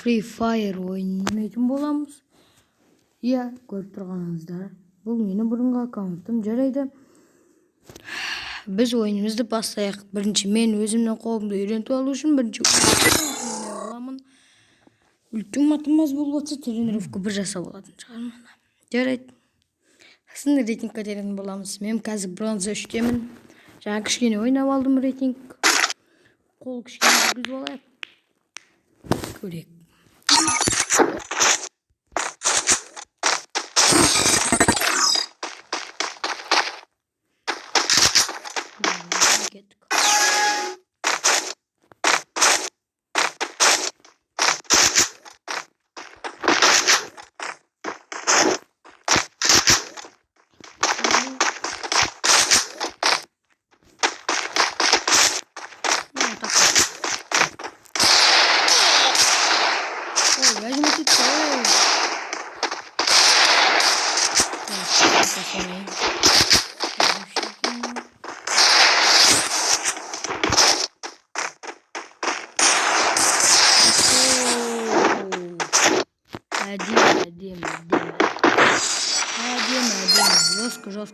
Free Fire oynayın bolamız. Ya görüp turganыңыздар. Бұл менің бұрынғы аккаунтым. Жарайды. Біз ойынымызды бастайық. Бірінші мен өзімнің қолымды үйреніп алу үшін бірінші боламын. Ультиматумыз болып жатса тренировка бір жасап алатын шығармын. Жарайды. Сіздің рейтинг көтеретін боламыз. Мен қазір бронза 3-темін. Жаңа кішкене ойнап алдым рейтинг. Қол кішкене жүргізіп алайық. Көрейік.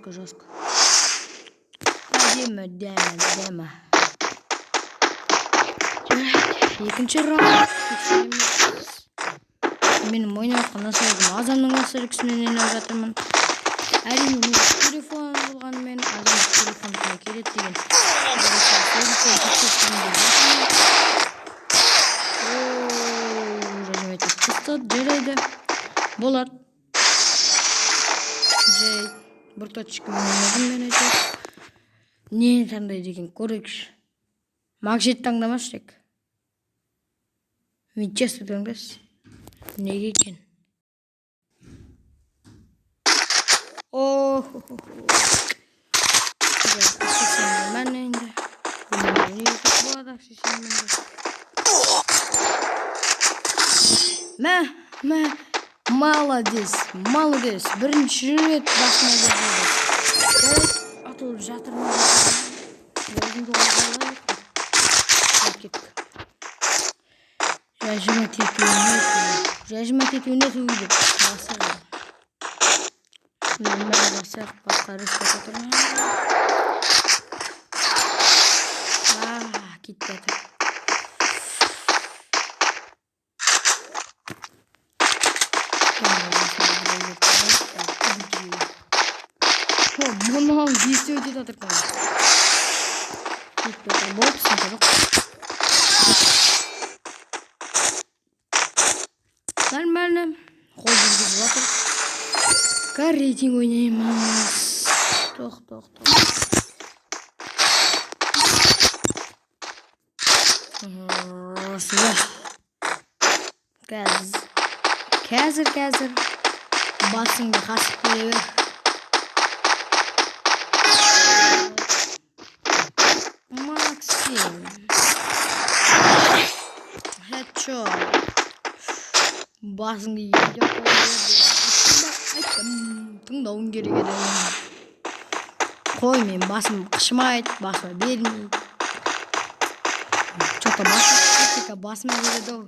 Жестко. Дема. Екінші раунд. Менің ойнап насырдым. Азамның насыркісінен ойнап жатырмын. Әрине мен телефон болғанымен азамның телефонға келеді деген. Жарайды. Болар. Бір точка мен айтып. Не таңдайды екен көрейікші. Макжет таңдамаш тек. Винчестер таңдас. Неге екен? Мен енді. Молодец. Бірінші рет басына берді. Атылып жатырмын. Өзімді олғалайық. Жәжімет етуіне түйіліп. Басырды. Мен басыр басқа рыската тұрмын. Кетті. Мұнан бесі өтеді атырқан. Кетті. Болып сынды жоқ. Нормально. Қол жүргізіп жатыр. Рейтинг ойнаймыз. Тоқ. Қазір. Басыңды қасып қойы бер. Максим. Headshot. Басыңды егіп тыңдауын керек еді. Қой мен басым қышмайды, басыма бермейді. Что-то басыма береді ол.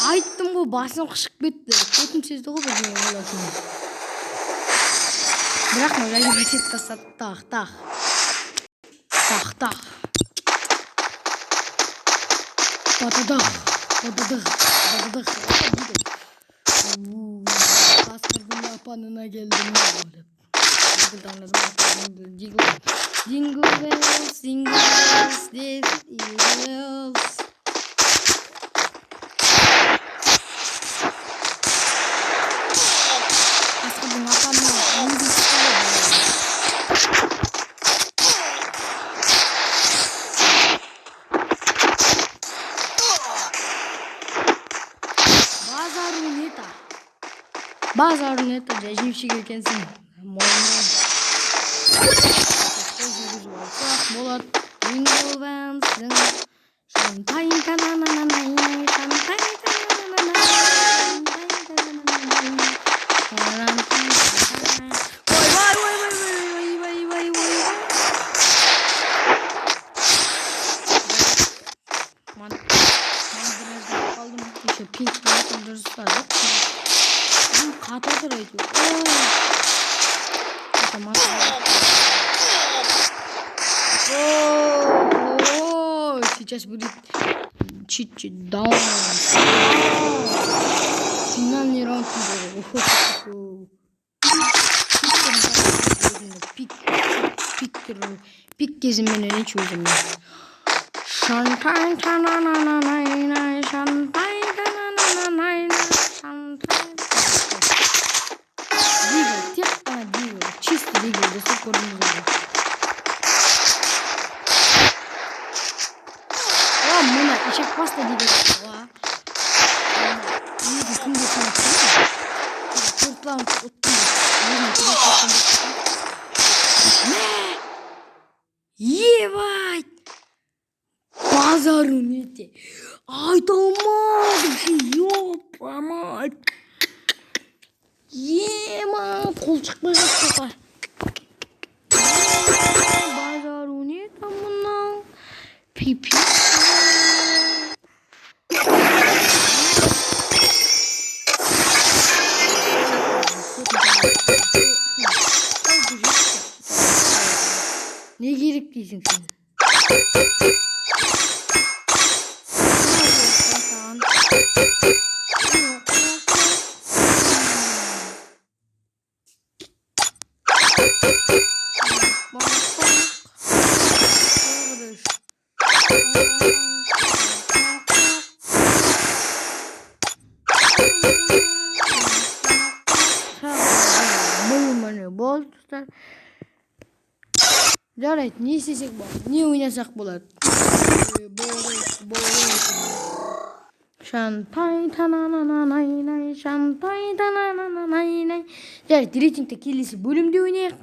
Айттым ғой, басым қышып кетті. Көтім сезді ғой біздің оласын. Бірақ мына жайын бәтет тастады. Тақ. Батыдық. Қасқырдың апанына келдім. Jingle bells, this is Bazarın eti rejimşik ekensің. Мойнынан. Болат. Jingle bells. Шантайын танананай. Шантайын танананай. Tamam. Oh, сейчас будет чуть-чуть даун. Финальный раунд. Pik gezimlerini çözdüm ben. Şantay tanananay şantay tanananay şantay. Digo, tek ana digo, чисто digo, da su korunuz. Ya buna eşek pasta digo. İyi bakın geçen. Kurtlan tuttum. Ебать! Базару нете. Ай, долмадым şey ёпамать. Ема, кол чыкпай калды. Базару нет мындан. Пипи. Ne gerek diyeceksin sen? Bol tutar. Жарайды, не істесек болады, не ойнасақ болады. Шантай танананай, шантай танананай. Жарайды, рейтингті келесі бөлімде ойнайық.